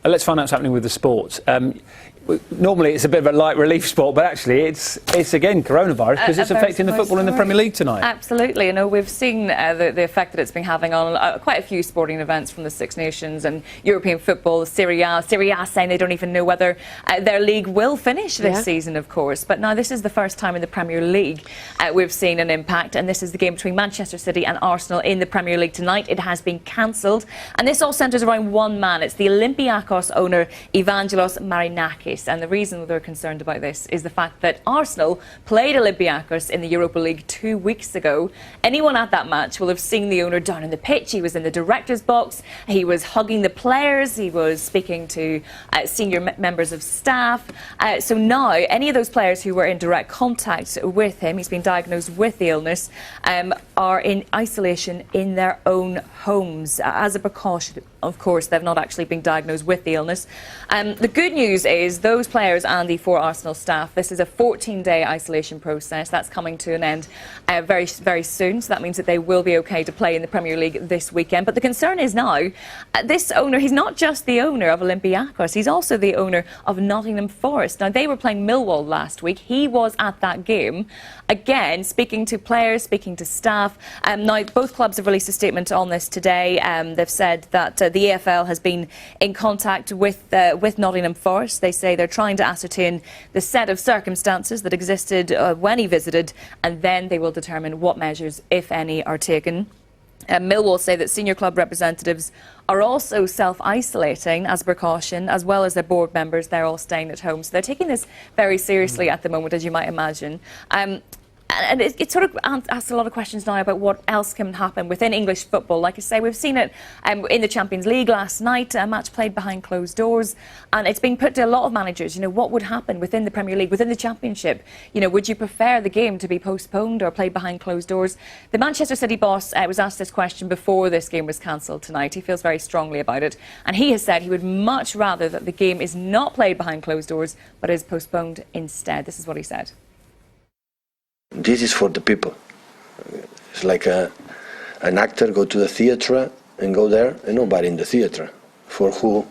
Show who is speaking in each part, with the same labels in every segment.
Speaker 1: Let's find out what's happening with the sports. Normally it's a bit of a light relief sport, but actually it's again coronavirus, because it's affecting the football in the Premier League tonight.
Speaker 2: Absolutely. You know, we've seen the effect that it's been having on quite a few sporting events from the Six Nations and European football. Serie A saying they don't even know whether their league will finish this season, of course. But now this is the first time in the Premier League we've seen an impact, and this is the game between Manchester City and Arsenal in the Premier League tonight. It has been cancelled, and this all centres around one man. It's the Olympiacos owner, Evangelos Marinakis. And the reason they're concerned about this is the fact that Arsenal played Olympiacos in the Europa League 2 weeks ago. Anyone at that match will have seen the owner down on the pitch. He was in the director's box. He was hugging the players. He was speaking to senior members of staff. So now, any of those players who were in direct contact with him, he's been diagnosed with the illness, are in isolation in their own homes. As a precaution, of course, they've not actually been diagnosed with the illness. The good news is those players and the 4 Arsenal staff, this is a 14-day isolation process. That's coming to an end very, very soon. So that means that they will be OK to play in the Premier League this weekend. But the concern is now, this owner, he's not just the owner of Olympiacos, he's also the owner of Nottingham Forest. Now, they were playing Millwall last week. He was at that game. Again, speaking to players, speaking to staff. Now, both clubs have released a statement on this today. They've said that the EFL has been in contact with Nottingham Forest. They say they're trying to ascertain the set of circumstances that existed when he visited, and then they will determine what measures, if any, are taken. Millwall say that senior club representatives are also self-isolating as a precaution, as well as their board members. They're all staying at home. So they're taking this very seriously at the moment, as you might imagine. And it sort of asks a lot of questions now about what else can happen within English football. Like I say, we've seen it in the Champions League last night, a match played behind closed doors, and it's been put to a lot of managers, you know, what would happen within the Premier League, within the Championship? You know, would you prefer the game to be postponed or played behind closed doors? The Manchester City boss was asked this question before this game was cancelled tonight. He feels very strongly about it, and he has said he would much rather that the game is not played behind closed doors, but is postponed instead. This is what he said.
Speaker 3: This is for the people. It's like an actor go to the theatre and go there, and nobody in the theatre. For who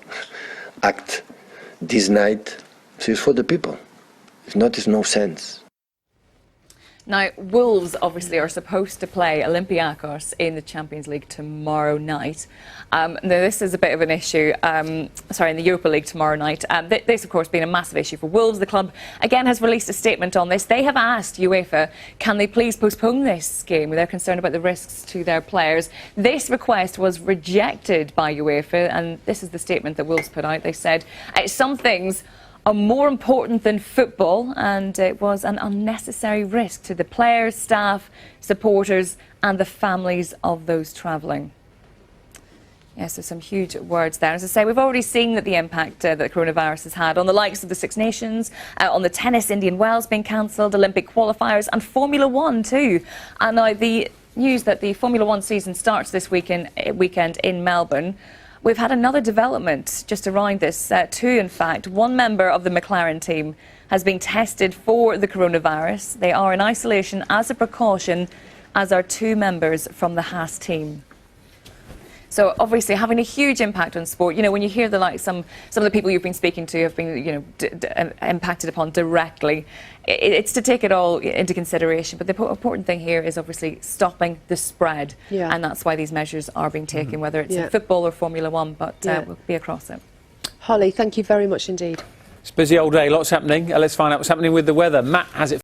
Speaker 3: act this night, it's for the people. If not, it's no sense.
Speaker 2: Now, Wolves obviously are supposed to play Olympiacos in the Champions League tomorrow night. Now, this is a bit of an issue, in the Europa League tomorrow night. This, of course, being a massive issue for Wolves. The club, again, has released a statement on this. They have asked UEFA, can they please postpone this game? They're concerned about the risks to their players. This request was rejected by UEFA, and this is the statement that Wolves put out. They said, some things are more important than football, and it was an unnecessary risk to the players, staff, supporters and the families of those travelling. Yes, so some huge words there. As I say, we've already seen that the impact that the coronavirus has had on the likes of the Six Nations, on the tennis, Indian Wells being cancelled, Olympic qualifiers and Formula One too. And now the news that the Formula One season starts this weekend in Melbourne. We've had another development just around this too, in fact. One member of the McLaren team has been tested for the coronavirus. They are in isolation as a precaution, as are 2 members from the Haas team. So obviously having a huge impact on sport. You know, when you hear some of the people you've been speaking to have been, you know, impacted upon directly, it's to take it all into consideration. But the important thing here is obviously stopping the spread, and that's why these measures are being taken, whether it's in football or Formula One. But we'll be across it.
Speaker 4: Holly, thank you very much indeed.
Speaker 1: It's a busy old day, lots happening. Let's find out what's happening with the weather. Matt has it.